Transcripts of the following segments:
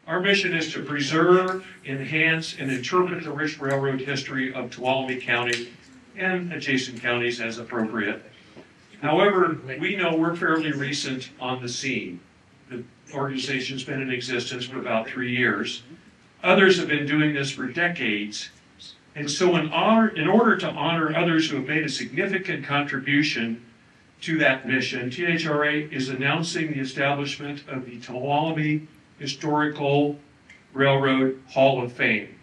Our mission is to preserve, enhance, and interpret the rich railroad history of Tuolumne County and adjacent counties as appropriate. However, we know we're fairly recent on the scene. The organization's been in existence for about 3 years. Others have been doing this for decades. And so in order to honor others who have made a significant contribution to that mission, THRA is announcing the establishment of the Tuolumne Historical Railroad Hall of Fame.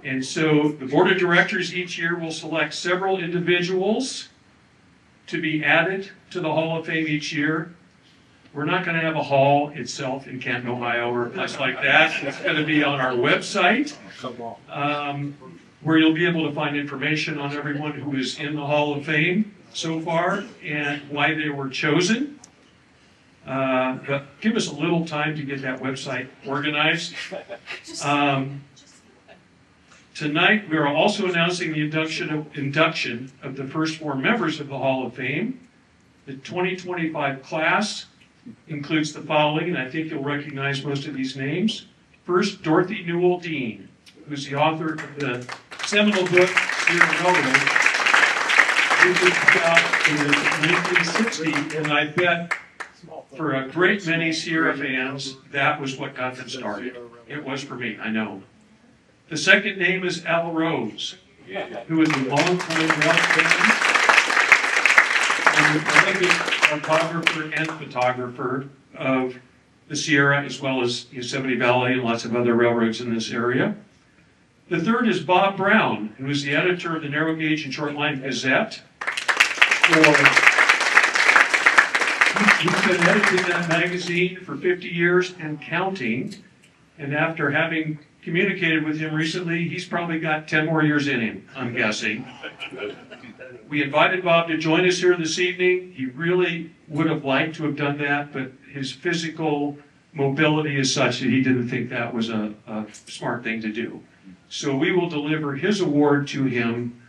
And so the board of directors each year will select several individuals to be added to the Hall of Fame each year. We're not going to have a hall itself in Canton, Ohio, or a place like that. It's going to be on our website, where you'll be able to find information on everyone who is in the Hall of Fame so far and why they were chosen. But give us a little time to get that website organized. Tonight, we are also announcing the induction of the first 4 members of the Hall of Fame. The 2025 class includes the following, and I think you'll recognize most of these names. First, Dorothy Newell Dean, who's the author of the seminal book, Sierra Railroad, which was out in 1960, and I bet for a great many Sierra fans, that was what got them started. It was for me, I know. The second name is Al Rose, who is a longtime rock fan, and a prolific cartographer and photographer of the Sierra, as well as Yosemite Valley and lots of other railroads in this area. The third is Bob Brown, who is the editor of the Narrow Gauge and Short Line Gazette. He's been editing that magazine for 50 years and counting, and after having communicated with him recently, he's probably got 10 more years in him, I'm guessing. We invited Bob to join us here this evening. He really would have liked to have done that, but his physical mobility is such that he didn't think that was a smart thing to do. So we will deliver his award to him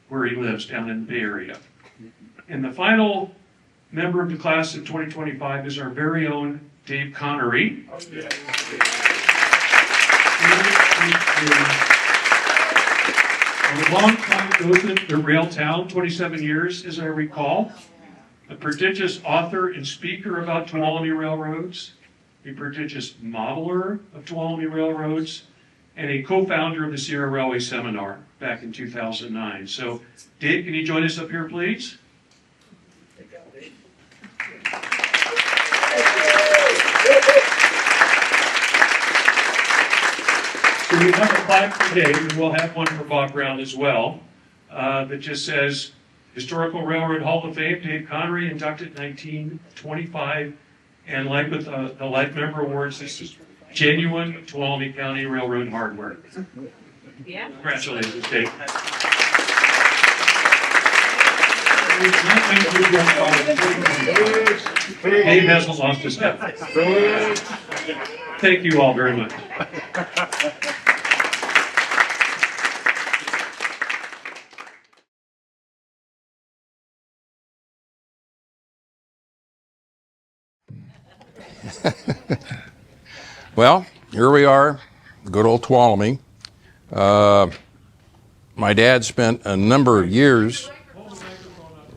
where he lives, down in the Bay Area. And the final member of the class of 2025 is our very own Dave Connery. A long-time docent at Railtown, 27 years, as I recall. A prodigious author and speaker about Tuolumne railroads, a prodigious modeler of Tuolumne railroads, and a co-founder of the Sierra Railway Seminar back in 2009. So, Dave, can you join us up here, please? So we have a plaque for Dave, and we'll have one for Bob Brown as well, that just says, Historical Railroad Hall of Fame, Dave Connery, inducted 1925, and like with the Life Member Awards, this is genuine Tuolumne County Railroad hardware. Yeah. Congratulations, Dave. Dave hasn't lost his step. Thank you all very much. Well, here we are, good old Tuolumne. My dad spent a number of years, all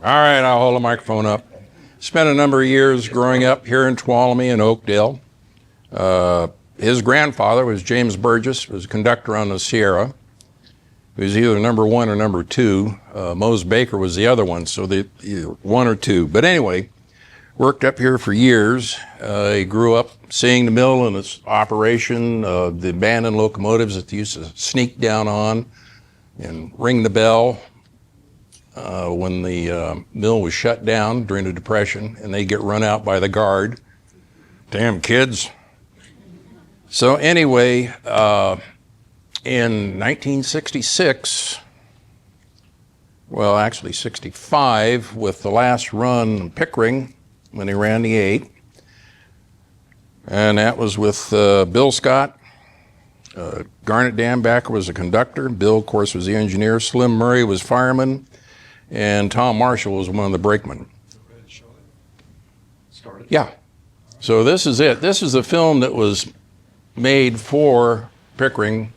right, I'll hold the microphone up. Spent a number of years growing up here in Tuolumne and Oakdale. His grandfather was James Burgess, was a conductor on the Sierra. He was either number 1 or number 2. Mose Baker was the other one, so either 1 or 2. But anyway, worked up here for years. He grew up seeing the mill and its operation, the abandoned locomotives that they used to sneak down on and ring the bell when the mill was shut down during the Depression, and they'd get run out by the guard. Damn kids. So anyway, in 1966, well, actually 65, with the last run in Pickering, when he ran the 8, and that was with Bill Scott. Garnet Dambacker was a conductor. Bill, of course, was the engineer. Slim Murray was fireman, and Tom Marshall was one of the brakemen. Yeah. So this is it. This is a film that was made for Pickering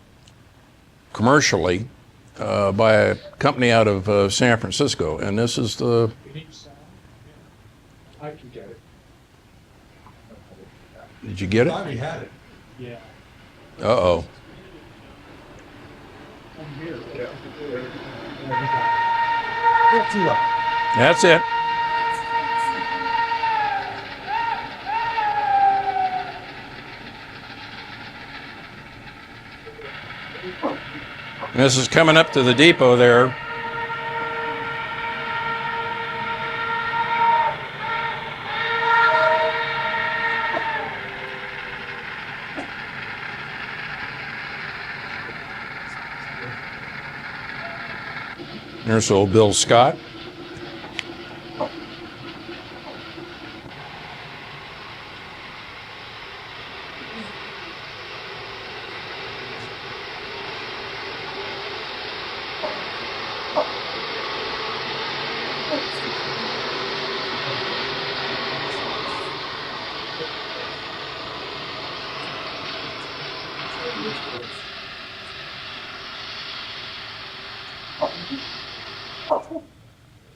commercially by a company out of San Francisco. And this is the... I can get it. Did you get it? I already had it. Yeah. Uh-oh. That's it. And this is coming up to the depot there. There's old Bill Scott.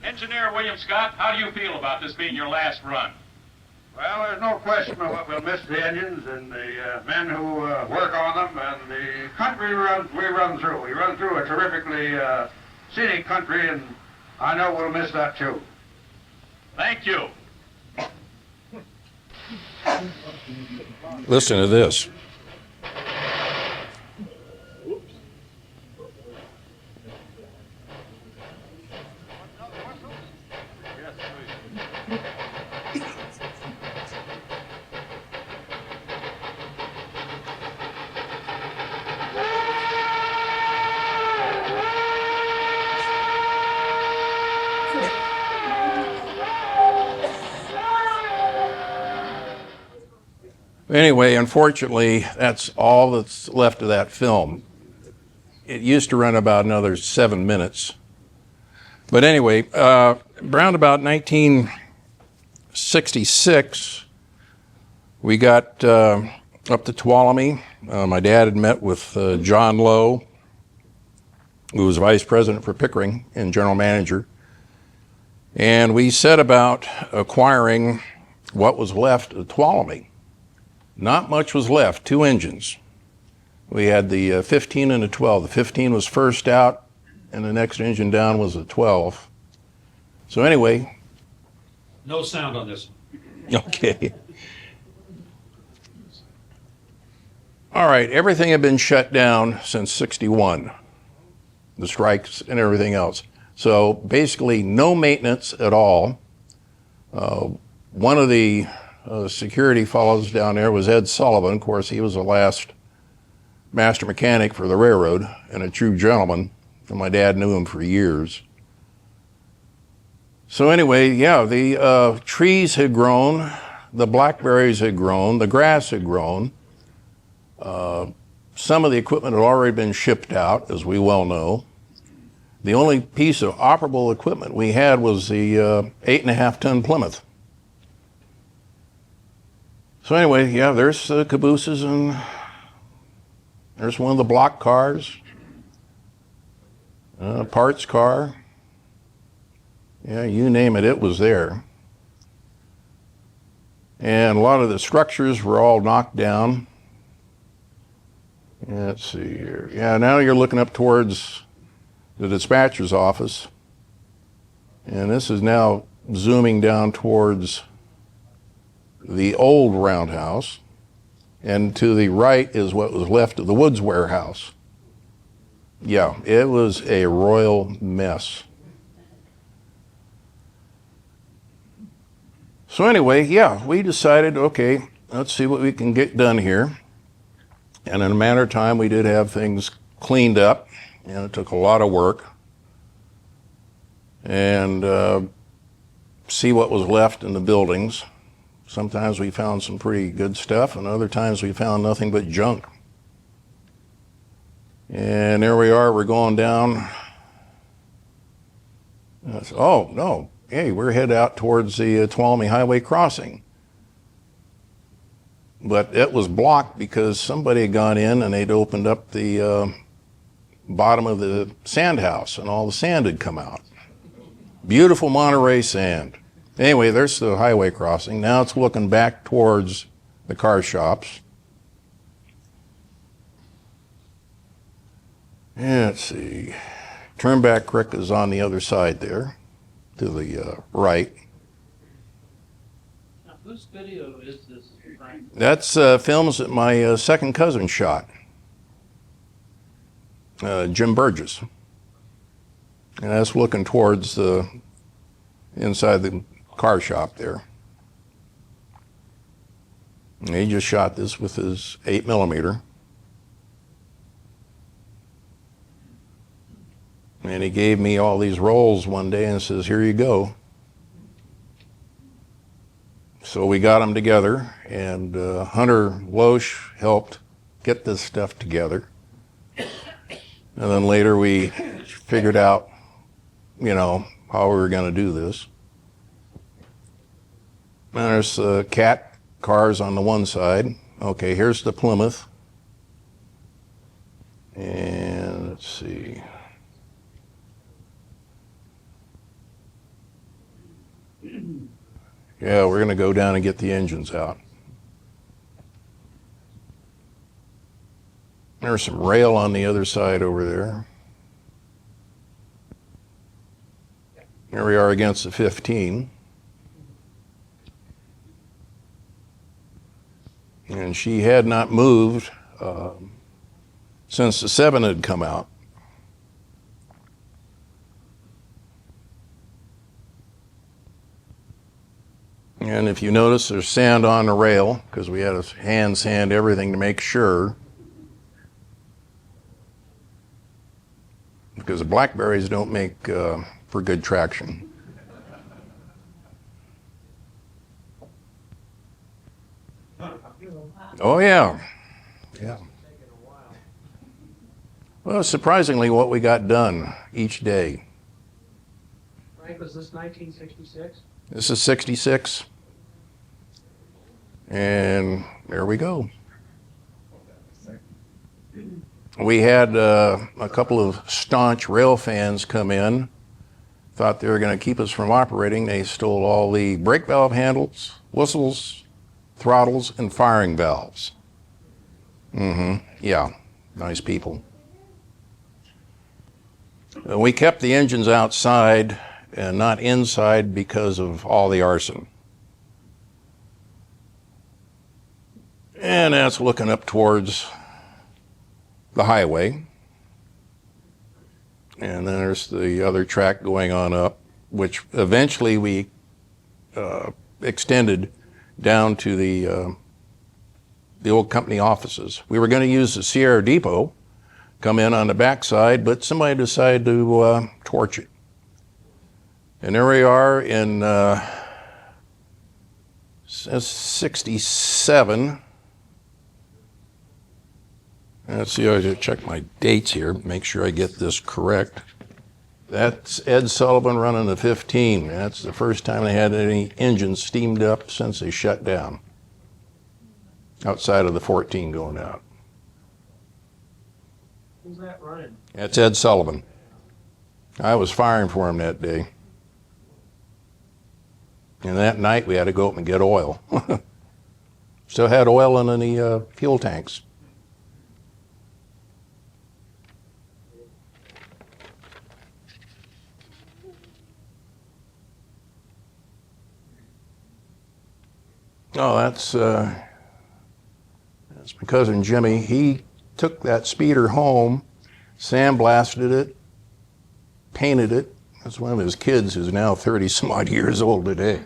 Engineer William Scott, how do you feel about this being your last run? Well, there's no question of what we'll miss the engines and the men who work on them and the country we run through. We run through a terrifically scenic country, and I know we'll miss that too. Thank you. Listen to this. Anyway, unfortunately, that's all that's left of that film. It used to run about another 7 minutes. But anyway, around about 1966, we got up to Tuolumne. My dad had met with John Lowe, who was vice president for Pickering and general manager. And we set about acquiring what was left of Tuolumne. Not much was left, 2 engines. We had the 15 and the 12. The 15 was first out, and the next engine down was a 12. So anyway. No sound on this one. Okay. All right, everything had been shut down since '61, the strikes and everything else. So basically no maintenance at all. One of the security fellows down there was Ed Sullivan. Of course, he was the last master mechanic for the railroad and a true gentleman, and my dad knew him for years. So anyway, yeah, the trees had grown, the blackberries had grown, the grass had grown. Some of the equipment had already been shipped out, as we well know. The only piece of operable equipment we had was the 8.5-ton Plymouth. So anyway, yeah, there's the cabooses, and there's one of the block cars, parts car. Yeah, you name it, it was there. And a lot of the structures were all knocked down. Let's see here. Yeah, now you're looking up towards the dispatcher's office. And this is now zooming down towards the old roundhouse, and to the right is what was left of the Woods warehouse. Yeah, it was a royal mess. So anyway, yeah, we decided, okay, let's see what we can get done here. And in a matter of time, we did have things cleaned up, and it took a lot of work. And see what was left in the buildings. Sometimes we found some pretty good stuff, and other times we found nothing but junk. And there we are, we're going down. Oh, no, hey, we're headed out towards the Tuolumne Highway crossing. but it was blocked because somebody had gone in and they'd opened up the bottom of the sand house and all the sand had come out. Beautiful Monterey sand. Anyway, there's the highway crossing. Now it's looking back towards the car shops. Yeah, let's see. Turnback Creek is on the other side there, to the right. Now, whose video is this, Frank? That's films that my second cousin shot, Jim Burgess. And that's looking towards the inside the car shop there. And he just shot this with his 8mm. And he gave me all these rolls one day and says, here you go. So we got them together, and Hunter Loesch helped get this stuff together. And then later we figured out, you know, how we were going to do this. And there's cat cars on the one side. Okay, here's the Plymouth. And let's see. Yeah, we're going to go down and get the engines out. There's some rail on the other side over there. Here we are against the 15. And she had not moved since the 7 had come out. And if you notice, there's sand on the rail because we had to hand sand everything to make sure. Because the blackberries don't make for good traction. Oh yeah, yeah. Well, surprisingly, what we got done each day. Frank, was this 1966? This is 66. And there we go. We had a couple of staunch rail fans come in, thought they were going to keep us from operating. They stole all the brake valve handles, whistles, throttles, and firing valves. Yeah, nice people. We kept the engines outside and not inside because of all the arson. And that's looking up towards the highway. And then there's the other track going on up, which eventually we extended down to the old company offices. We were going to use the Sierra Depot, come in on the backside, but somebody decided to torch it. And there we are in 67. Let's see, I should check my dates here, make sure I get this correct. That's Ed Sullivan running the 15. That's the first time they had any engines steamed up since they shut down. Outside of the 14 going out. Who's that running? That's Ed Sullivan. I was firing for him that day. And that night we had to go up and get oil. Still had oil in the fuel tanks. Oh, that's my cousin Jimmy. He took that speeder home, sandblasted it, painted it. That's one of his kids who's now 30 some odd years old today.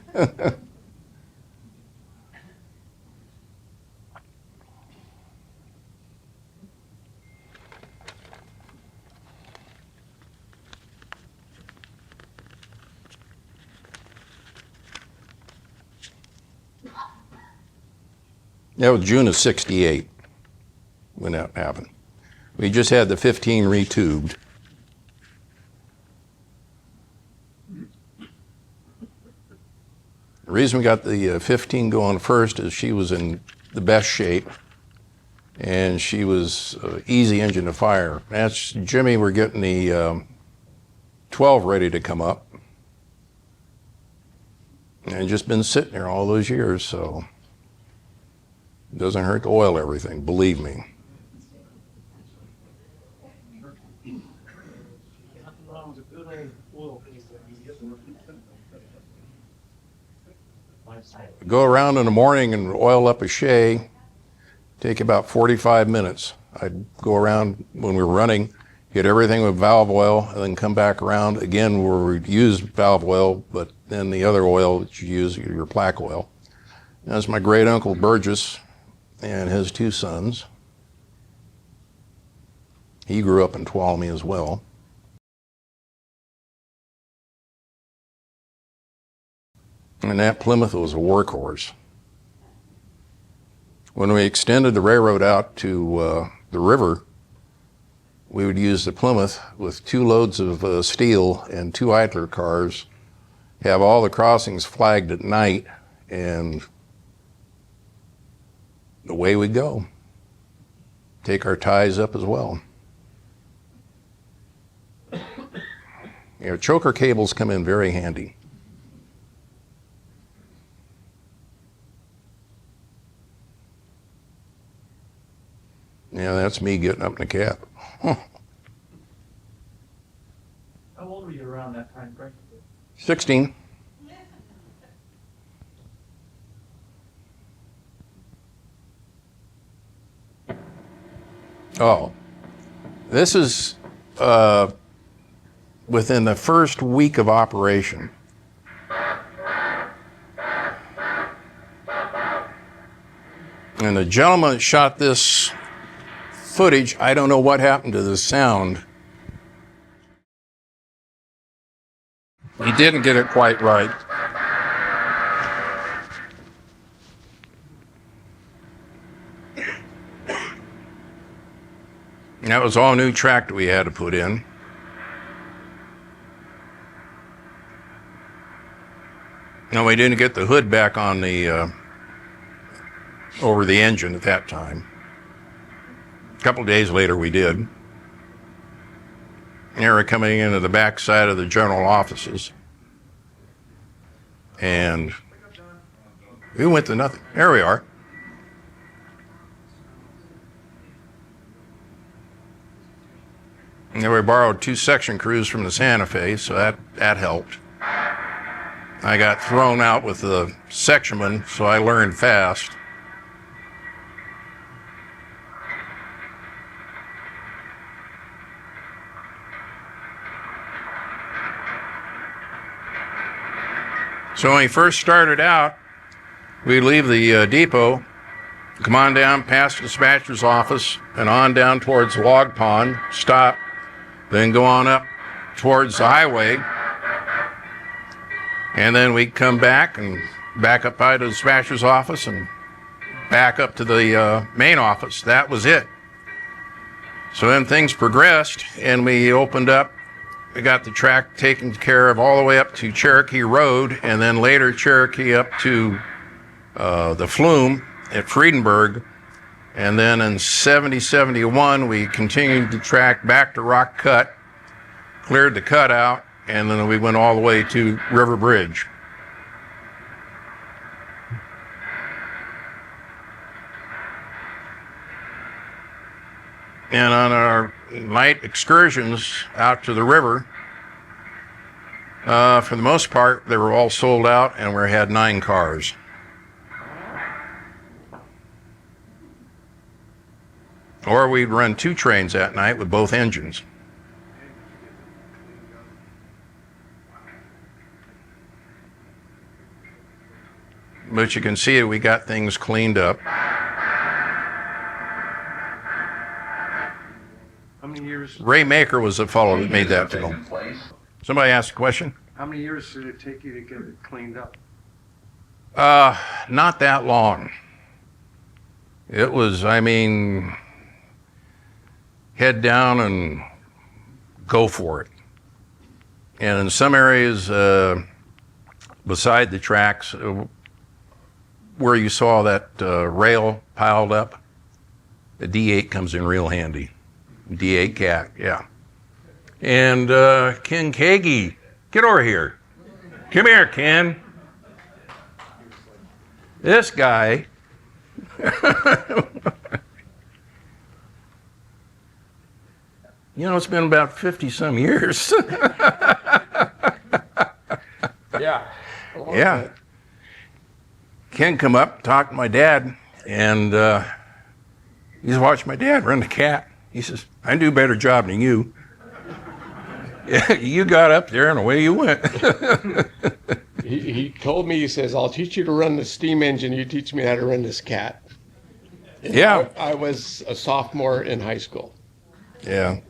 That was June of 68 when that happened. We just had the 15 retubed. The reason we got the 15 going first is she was in the best shape, and she was easy engine to fire. That's Jimmy. We're getting the 12 ready to come up, and just been sitting there all those years, so it doesn't hurt to oil everything, believe me. Nothing wrong with a good oil piece. Go around in the morning and oil up a shay, take about 45 minutes. I'd go around when we were running, hit everything with valve oil, and then come back around again where we'd use valve oil, but then the other oil that you use, your plaque oil. That's my great uncle Burgess and his two sons. He grew up in Tuolumne as well. And that Plymouth was a workhorse. When we extended the railroad out to the river, we would use the Plymouth with 2 loads of steel and 2 idler cars, have all the crossings flagged at night, and away we'd go. Take our ties up as well. You know, choker cables come in very handy. Yeah, that's me getting up in the cab. How old were you around that time, Frank? 16. Oh, this is within the first week of operation. And the gentleman that shot this footage, I don't know what happened to the sound. He didn't get it quite right. And that was all new track that we had to put in. No, we didn't get the hood back on the over the engine at that time. A couple of days later we did. And they were coming into the back side of the general offices. And we went to nothing. There we are. And then we borrowed 2 section crews from the Santa Fe, so that helped. I got thrown out with the sectionman, so I learned fast. So when we first started out, we'd leave the depot, come on down past the dispatcher's office and on down towards Log Pond, stop, then go on up towards the highway, and then we'd come back and back up by the dispatcher's office and back up to the main office. That was it. So then things progressed and we opened up. We got the track taken care of all the way up to Cherokee Road, and then later Cherokee up to the Flume at Friedenberg. And then in 70-71, we continued the track back to Rock Cut, cleared the cutout, and then we went all the way to River Bridge. And on our night excursions out to the river, for the most part, they were all sold out, and we had 9 cars. Or we'd run 2 trains that night with both engines. But you can see we got things cleaned up. How many years? Ray Maker was the fellow that made that film. Somebody asked a question? How many years did it take you to get it cleaned up? Not that long. It was, head down and go for it. And in some areas beside the tracks, where you saw that rail piled up, the D8 comes in real handy. D8 cat, yeah. And Ken Kagi, get over here. Come here, Ken. This guy. You know, it's been about 50 some years. Yeah. Yeah. Ken come up, talked to my dad, and he's watched my dad run the cat. He says, I do a better job than you. Yeah, you got up there and away you went. He told me, he says, I'll teach you to run the steam engine. You teach me how to run this cat. And Yeah. I was a sophomore in high school, Yeah.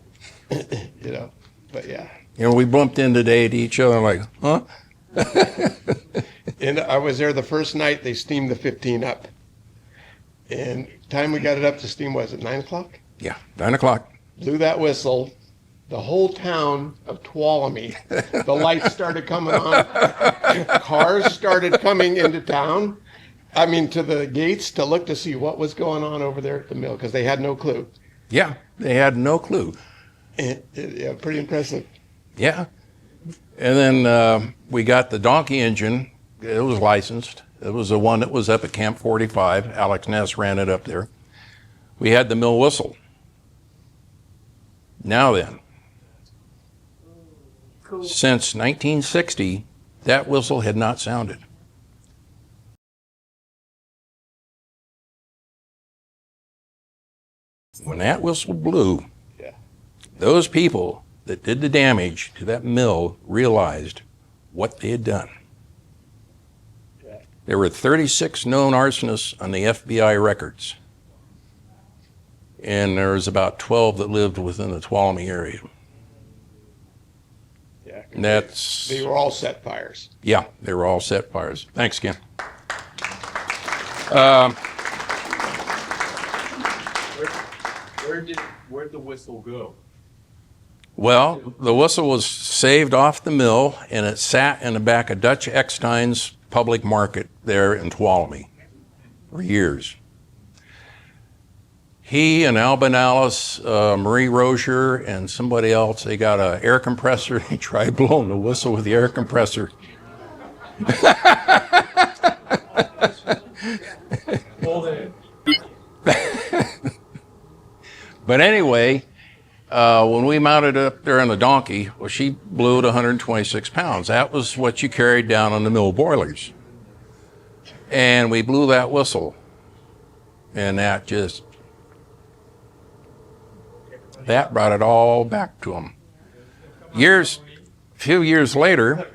you know, but yeah. You know, we bumped in today to each other like, huh? And I was there the first night they steamed the 15 up. And time we got it up to steam, was it 9 o'clock? Yeah, 9 o'clock. Blew that whistle. The whole town of Tuolumne, the lights started coming on. Cars started coming into town. I mean, to the gates to look to see what was going on over there at the mill, because they had no clue. Yeah, they had no clue. Yeah, pretty impressive. Yeah. And then we got the donkey engine. It was licensed. It was the one that was up at Camp 45. Alex Ness ran it up there. We had the mill whistle. Now then, since 1960, that whistle had not sounded. When that whistle blew, Yeah. those people that did the damage to that mill realized what they had done. There were 36 known arsonists on the FBI records, and there was about 12 that lived within the Tuolumne area. Yeah. And that's, They were all set fires. yeah, they were all set fires. Thanks, Ken. Where'd the whistle go? Well, the whistle was saved off the mill, and it sat in the back of Dutch Eckstein's public market there in Tuolumne for years. He and Alban Alice, Marie Rozier, and somebody else, they got an air compressor. They tried blowing the whistle with the air compressor. Hold it. But anyway, when we mounted it up there on the donkey, well, she blew at 126 pounds. That was what you carried down on the mill boilers. And we blew that whistle. And that brought it all back to them. A few years later,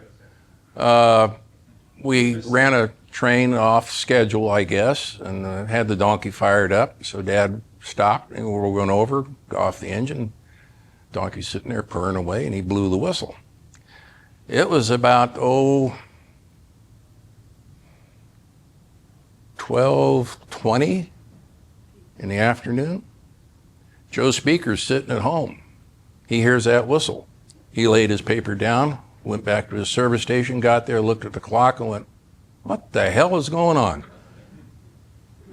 we ran a train off schedule, I guess, and had the donkey fired up. So Dad stopped, and we were going over, got off the engine. Donkey's sitting there purring away, and he blew the whistle. It was about, 12:20 in the afternoon. Joe Speaker's sitting at home. He hears that whistle. He laid his paper down, went back to his service station, got there, looked at the clock, and went, what the hell is going on?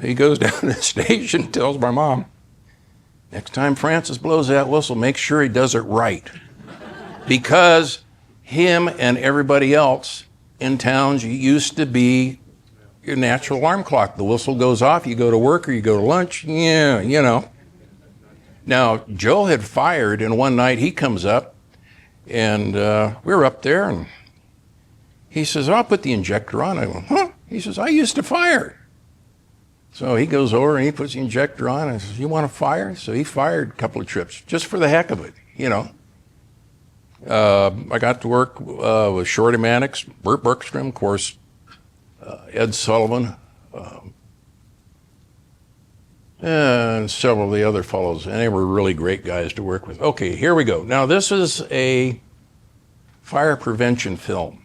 He goes down to the station, tells my mom, next time Francis blows that whistle, make sure he does it right. Because him and everybody else in towns used to be your natural alarm clock. The whistle goes off, you go to work or you go to lunch, yeah, you know. Now, Joe had fired, and one night he comes up, and we were up there, and he says, I'll put the injector on. I go, huh? He says, I used to fire. So he goes over and he puts the injector on and says, you want to fire? So he fired a couple of trips, just for the heck of it, you know. I got to work with Shorty Mannix, Burt Bergstrom, of course, Ed Sullivan, and several of the other fellows, and they were really great guys to work with. Okay, here we go. Now, this is a fire prevention film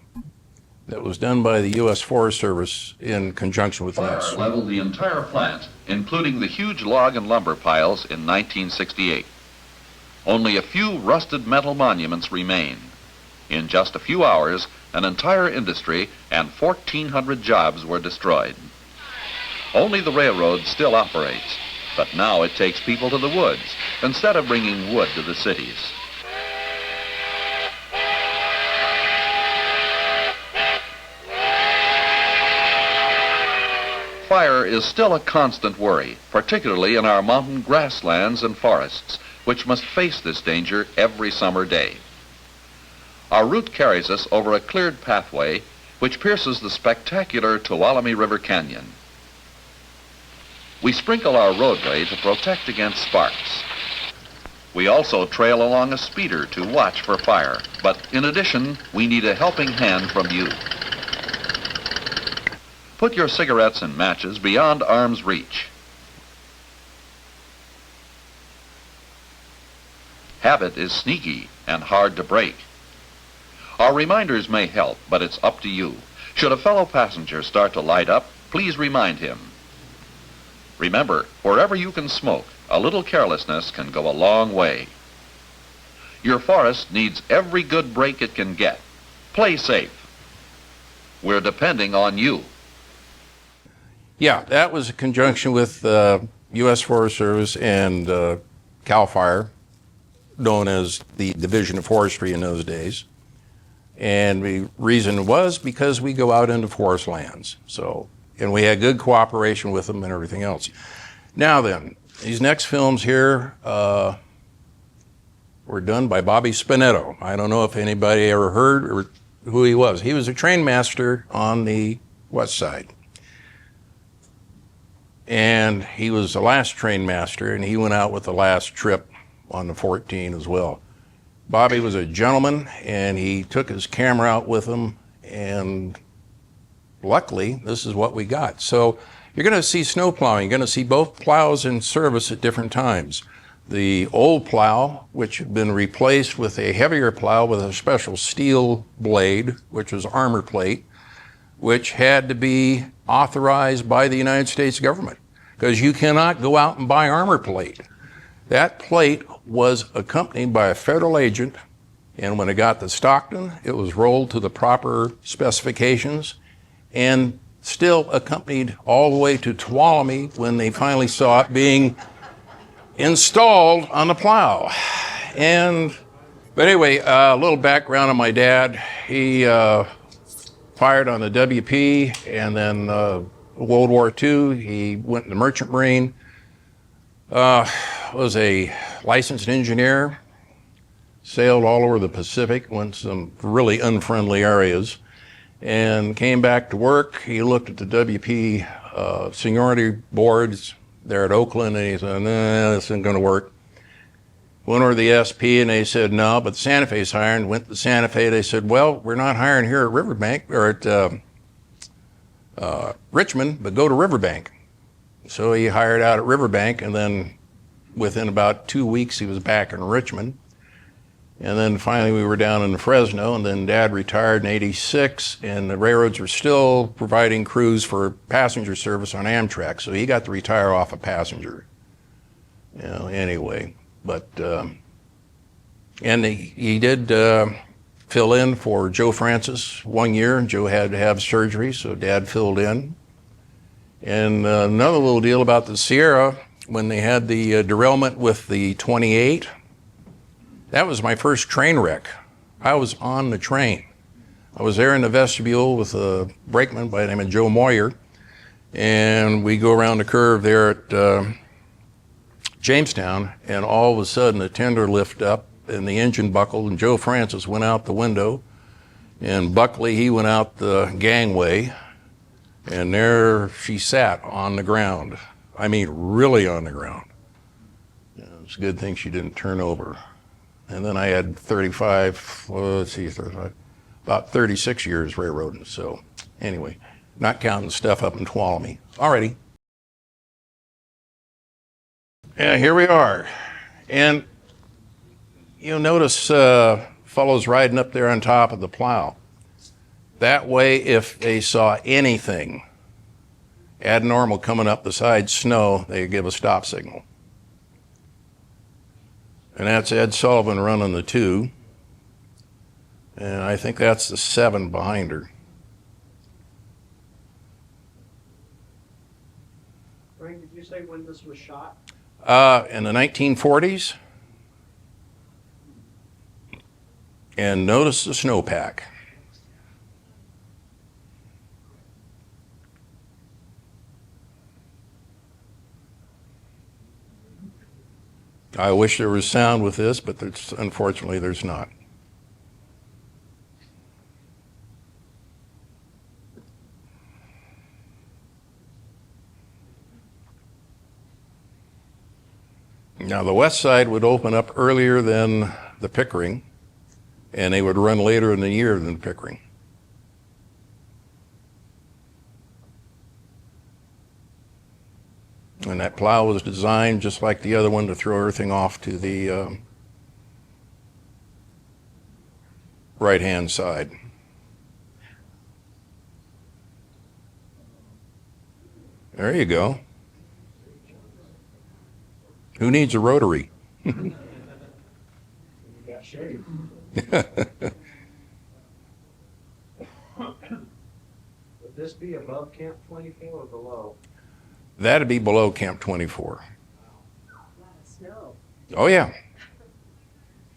that was done by the U.S. Forest Service in conjunction with us. Fire leveled the entire plant, including the huge log and lumber piles, in 1968. Only a few rusted metal monuments remain. In just a few hours, an entire industry and 1,400 jobs were destroyed. Only the railroad still operates, but now it takes people to the woods instead of bringing wood to the cities. Fire is still a constant worry, particularly in our mountain grasslands and forests, which must face this danger every summer day. Our route carries us over a cleared pathway which pierces the spectacular Tuolumne River Canyon. We sprinkle our roadway to protect against sparks. We also trail along a speeder to watch for fire, but in addition, we need a helping hand from you. Put your cigarettes and matches beyond arm's reach. Habit is sneaky and hard to break. Our reminders may help, but it's up to you. Should a fellow passenger start to light up, please remind him. Remember, wherever you can smoke, a little carelessness can go a long way. Your forest needs every good break it can get. Play safe. We're depending on you. Yeah, that was in conjunction with U.S. Forest Service and CAL FIRE, known as the Division of Forestry in those days. And the reason was because we go out into forest lands. So, and we had good cooperation with them and everything else. Now then, these next films here were done by Bobby Spinetto. I don't know if anybody ever heard or who he was. He was a train master on the west side. And he was the last train master, and he went out with the last trip on the 14 as well. Bobby was a gentleman, and he took his camera out with him, and luckily, this is what we got. So you're going to see snow plowing. You're going to see both plows in service at different times. The old plow, which had been replaced with a heavier plow with a special steel blade, which was armor plate, which had to be authorized by the United States government, because you cannot go out and buy armor plate. That plate was accompanied by a federal agent, and when it got to Stockton, it was rolled to the proper specifications and still accompanied all the way to Tuolumne when they finally saw it being installed on the plow. But anyway, a little background on my dad. He fired on the WP, and then World War II, he went in the Merchant Marine, was a licensed engineer, sailed all over the Pacific, went to some really unfriendly areas, and came back to work. He looked at the WP seniority boards there at Oakland, and he said, nah, this isn't going to work. Went over to the SP, and they said, no, but Santa Fe's hiring. Went to Santa Fe, they said, well, we're not hiring here at Riverbank, or at Richmond, but go to Riverbank. So he hired out at Riverbank, and then within about 2 weeks, he was back in Richmond. And then finally we were down in Fresno, and then Dad retired in '86, and the railroads were still providing crews for passenger service on Amtrak, so he got to retire off a passenger. You know, anyway, but, and he did fill in for Joe Francis 1 year. Joe had to have surgery, so Dad filled in. And another little deal about the Sierra, when they had the derailment with the 28, that was my first train wreck. I was on the train. I was there in the vestibule with a brakeman by the name of Joe Moyer, and we go around the curve there at Jamestown, and all of a sudden the tender lifted up and the engine buckled, and Joe Francis went out the window, and Buckley, he went out the gangway, and there she sat on the ground. I mean, really on the ground. You know, it's a good thing she didn't turn over. And then I had 35, about 36 years railroading. So anyway, not counting stuff up in Tuolumne. Alrighty. Yeah, here we are. And you'll notice fellows riding up there on top of the plow. That way, if they saw anything abnormal coming up beside snow, they give a stop signal. And that's Ed Sullivan running the 2. And I think that's the 7 behind her. Frank, did you say when this was shot? In the 1940s. And notice the snowpack. I wish there was sound with this, but unfortunately there's not. Now the west side would open up earlier than the Pickering, and they would run later in the year than Pickering. And that plow was designed just like the other one to throw everything off to the right-hand side. There you go. Who needs a rotary? You got shade. Would this be above Camp 24 or below? That'd be below Camp 24. Snow. Oh, yeah.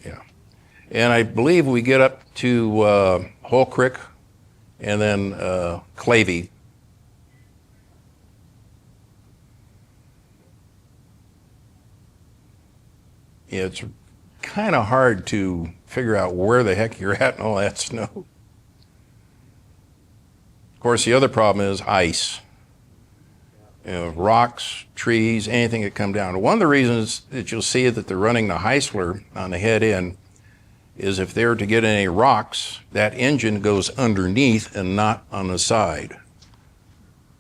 Yeah. And I believe we get up to Hole Creek and then Clavey. Yeah, it's kind of hard to figure out where the heck you're at in all that snow. Of course, the other problem is ice. You know, rocks, trees, anything that come down. One of the reasons that you'll see that they're running the Heisler on the head end is if they're to get any rocks, that engine goes underneath and not on the side.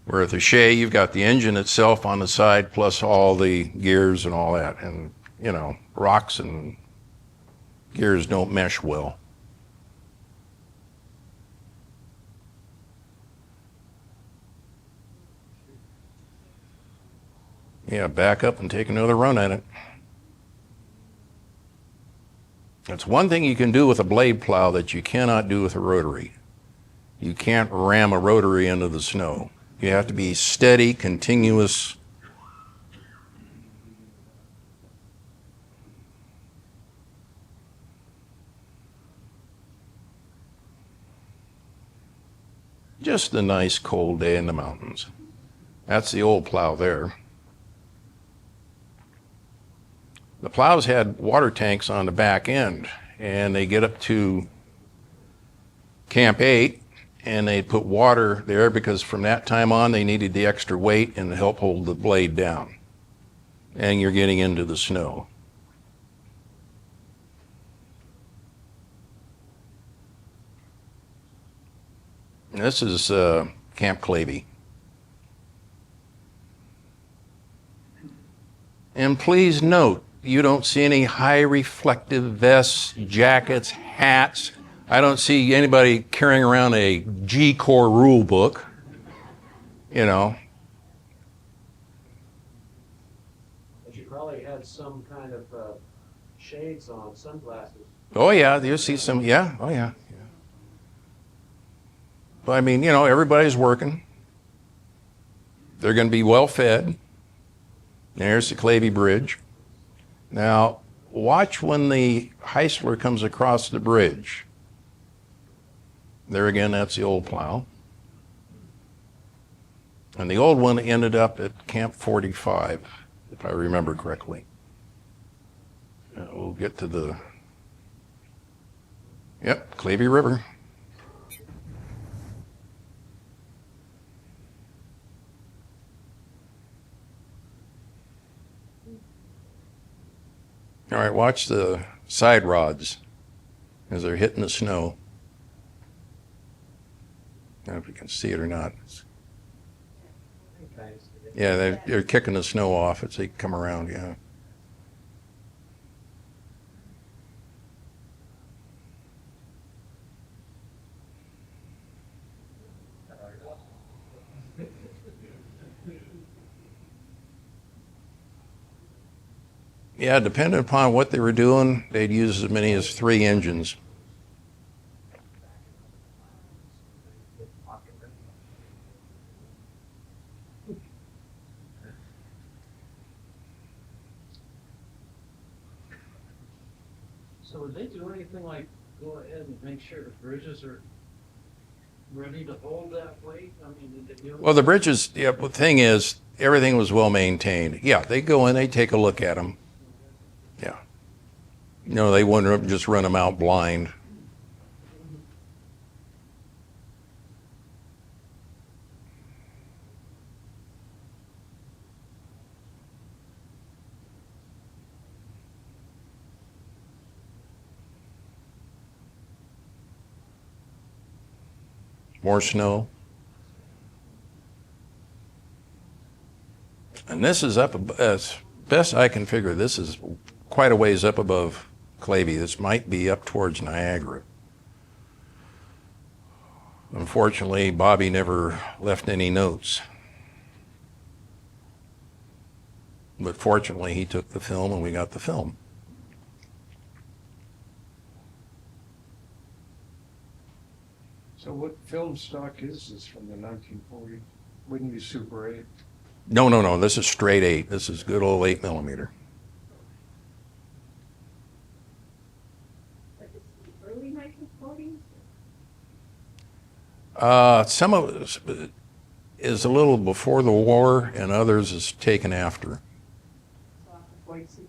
Where at the Shea, you've got the engine itself on the side plus all the gears and all that. And, you know, rocks and gears don't mesh well. Yeah, back up and take another run at it. That's one thing you can do with a blade plow that you cannot do with a rotary. You can't ram a rotary into the snow. You have to be steady, continuous. Just a nice cold day in the mountains. That's the old plow there. The plows had water tanks on the back end, and they get up to Camp 8, and they put water there because from that time on they needed the extra weight and to help hold the blade down. And you're getting into the snow. This is Camp Clavey. And please note, you don't see any high reflective vests, jackets, hats. I don't see anybody carrying around a G-Corps rule book, you know. But you probably had some kind of shades on, sunglasses. Oh yeah, you see some, yeah, oh yeah. But I mean, you know, everybody's working. They're going to be well fed. There's the Clavey Bridge. Now, watch when the Heisler comes across the bridge. There again, that's the old plow. And the old one ended up at Camp 45, if I remember correctly. We'll get to the, yep, Clavey River. All right, watch the side rods as they're hitting the snow. I don't know if you can see it or not. Yeah, they're kicking the snow off as they come around, yeah. Yeah, depending upon what they were doing, they'd use as many as 3 engines. So would they do anything like go ahead and make sure the bridges are ready to hold that weight? I mean, did they do? Well, the bridges, yeah, the thing is, everything was well maintained. Yeah, they go in, they take a look at them. Yeah. No, they wouldn't just run them out blind. More snow. And this is up, as best I can figure, this is quite a ways up above Clavey. This might be up towards Niagara. Unfortunately, Bobby never left any notes. But fortunately, he took the film and we got the film. So what film stock is this from the 1940s? Wouldn't be Super 8. No, no, no, this is straight 8. This is good old 8mm. Early 1940s? Some of it is a little before the war and others is taken after. So after 46.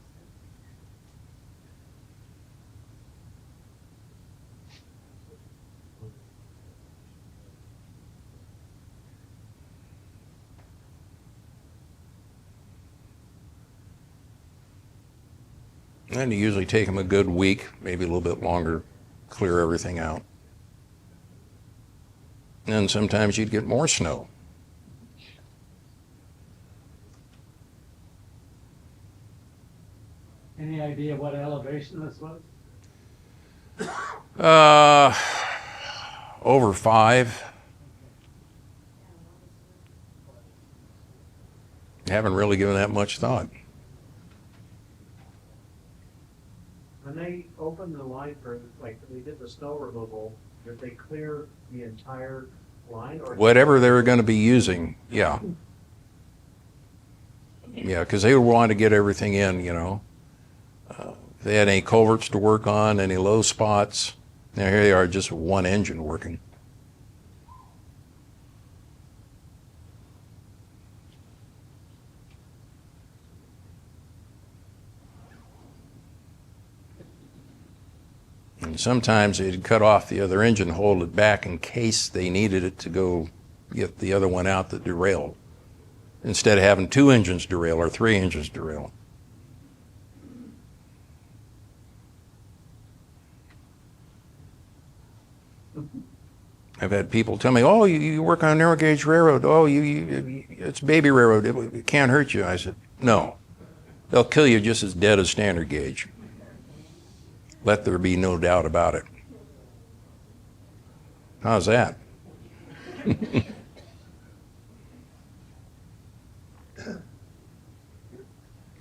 And you usually take them a good week, maybe a little bit longer, clear everything out. And sometimes you'd get more snow. Any idea what elevation this was? Over 5. Haven't really given that much thought. When they opened the line for, like, they did the snow removal, did they clear the entire line? Or Whatever they were going to be using, yeah. Yeah, because they wanted to get everything in, you know. If they had any culverts to work on, any low spots. Now here they are, just one engine working. And sometimes they'd cut off the other engine, hold it back in case they needed it to go get the other one out that derailed, instead of having 2 engines derail or 3 engines derail. I've had people tell me, "Oh, you work on a narrow gauge railroad. Oh, it's baby railroad. It can't hurt you." I said, "No, they'll kill you just as dead as standard gauge. Let there be no doubt about it." How's that?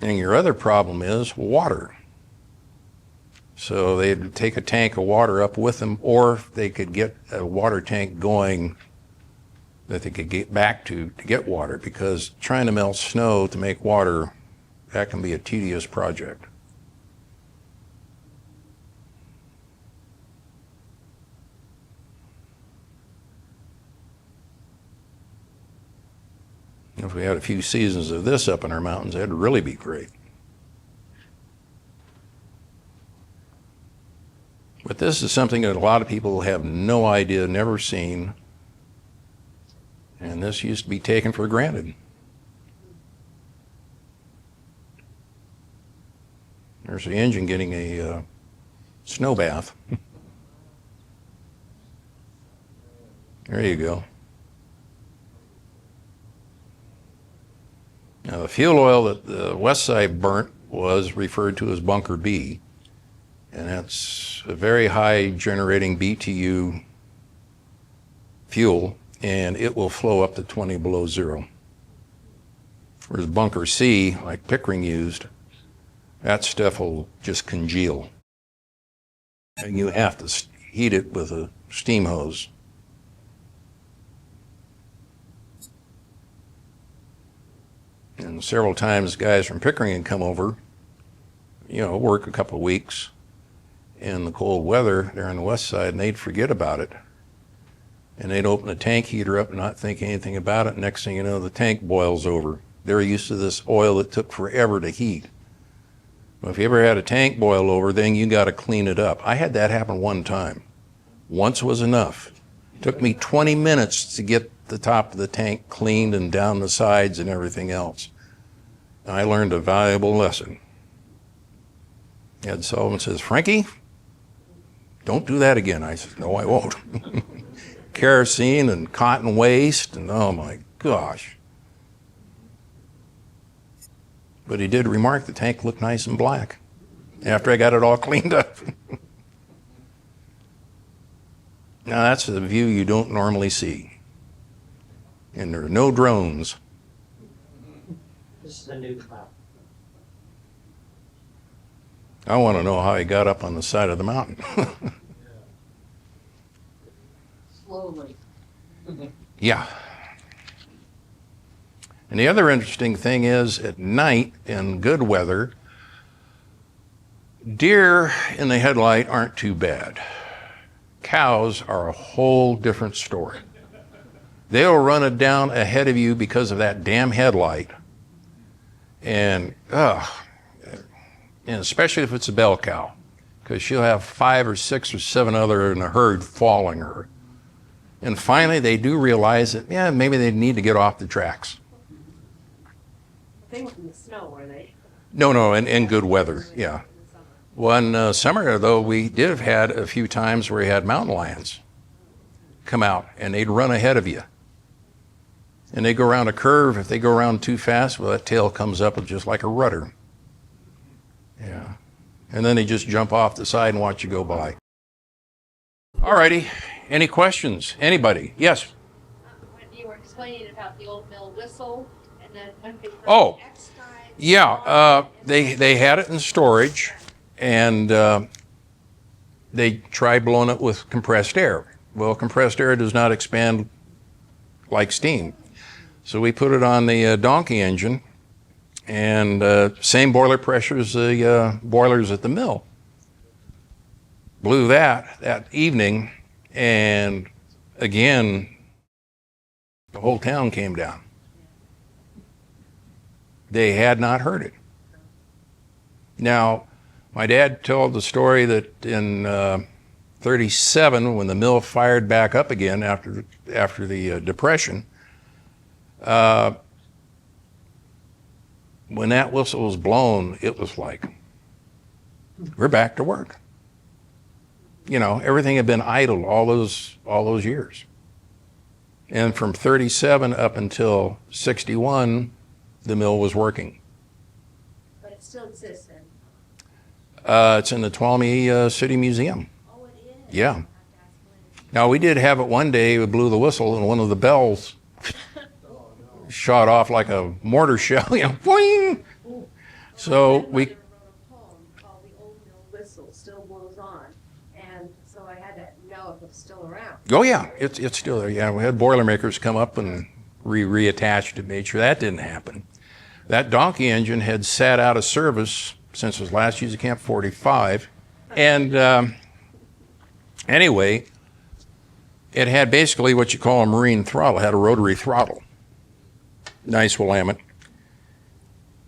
And your other problem is water. So they'd take a tank of water up with them, or they could get a water tank going that they could get back to get water, because trying to melt snow to make water, that can be a tedious project. If we had a few seasons of this up in our mountains, that'd really be great. But this is something that a lot of people have no idea, never seen, and this used to be taken for granted. There's the engine getting a snow bath. There you go. Now, the fuel oil that the west side burnt was referred to as Bunker B, and that's a very high generating BTU fuel, and it will flow up to 20 below zero. Whereas Bunker C, like Pickering used, that stuff will just congeal. And you have to heat it with a steam hose. And several times guys from Pickering come over, you know, work a couple of weeks, in the cold weather there on the west side, and they'd forget about it. And they'd open the tank heater up and not think anything about it. Next thing you know, the tank boils over. They're used to this oil that took forever to heat. Well, if you ever had a tank boil over, then you got to clean it up. I had that happen one time. Once was enough. It took me 20 minutes to get the top of the tank cleaned and down the sides and everything else. I learned a valuable lesson. Ed Sullivan says, Frankie, don't do that again. I said, no, I won't. Kerosene and cotton waste, and oh my gosh. But he did remark the tank looked nice and black after I got it all cleaned up. Now that's a view you don't normally see. And there are no drones. This is a new cloud. I want to know how he got up on the side of the mountain. Slowly. Yeah. And the other interesting thing is at night in good weather, deer in the headlight aren't too bad. Cows are a whole different story. They'll run it down ahead of you because of that damn headlight. And especially if it's a bell cow, because she'll have 5 or 6 or 7 other in a herd following her. And finally, they do realize that, yeah, maybe they need to get off the tracks. They went in the snow, were they? No, in good weather, yeah. One summer, though, we did have had a few times where we had mountain lions come out, and they'd run ahead of you. And they go around a curve. If they go around too fast, well, that tail comes up just like a rudder. Yeah. And then they just jump off the side and watch you go by. All righty. Any questions? Anybody? Yes? When you were explaining about the old mill whistle, and then when they Oh, next time. yeah. They had it in storage, and they tried blowing it with compressed air. Well, compressed air does not expand like steam. So we put it on the donkey engine, and same boiler pressure as the boilers at the mill. Blew that evening, and again, the whole town came down. They had not heard it. Now, my dad told the story that in 37, when the mill fired back up again after the Depression, when that whistle was blown, it was like, we're back to work. You know, everything had been idle all those years. And from 37 up until 61, the mill was working. But it still exists then. It's in the Tuolumne City Museum. Oh, it is? Yeah. Now, we did have it one day, we blew the whistle, and one of the bells shot off like a mortar shell, you know, boing! So we... wrote a poem called The Old Mill Whistle Still Blows On, and so I had to know if it was still around. Oh yeah, it's still there. Yeah, we had Boilermakers come up and reattached it, made sure that didn't happen. That donkey engine had sat out of service since it was last used at Camp 45, and anyway, it had basically what you call a marine throttle. It had a rotary throttle, nice Willamette,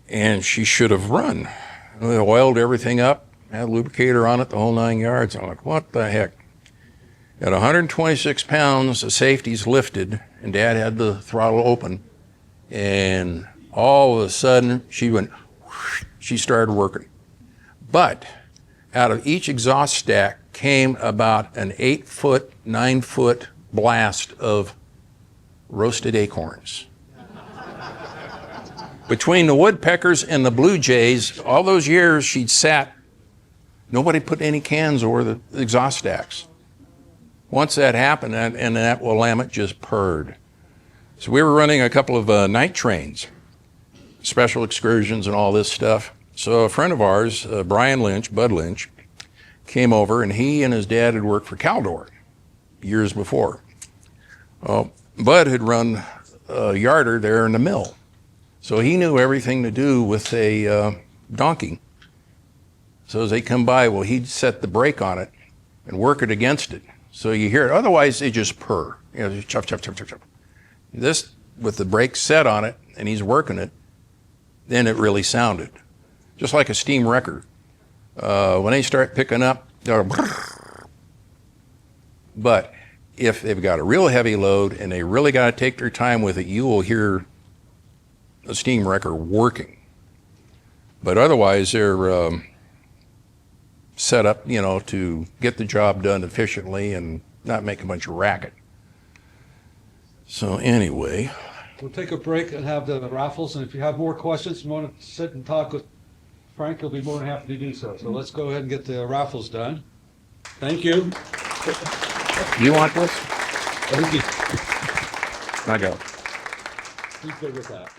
and she should have run. We oiled everything up, had a lubricator on it, the whole 9 yards. I'm like, what the heck? At 126 pounds, the safety's lifted, and Dad had the throttle open, and all of a sudden, she went, whoosh, she started working. But out of each exhaust stack came about an 8-foot, 9-foot blast of roasted acorns. Between the woodpeckers and the blue jays, all those years she'd sat, nobody put any cans over the exhaust stacks. Once that happened, and that Willamette just purred. So we were running a couple of night trains, special excursions and all this stuff. So a friend of ours, Brian Lynch, Bud Lynch, came over, and he and his dad had worked for Caldor years before. Bud had run a yarder there in the mill, so he knew everything to do with a donkey. So as they come by, well, he'd set the brake on it and work it against it. So you hear it. Otherwise, they just purr. You know, just chuff, chuff, chuff, chuff, chuff. This, with the brake set on it and he's working it, then it really sounded. Just like a steam wrecker. When they start picking up, they'll brrr. But if they've got a real heavy load and they really got to take their time with it, you will hear a steam wrecker working. But otherwise, they're set up, you know, to get the job done efficiently and not make a bunch of racket. So anyway. We'll take a break and have the raffles, and if you have more questions, you want to sit and talk with Frank, he'll be more than happy to do so. So let's go ahead and get the raffles done. Thank you. You want this? Thank you. I go. Please go with that.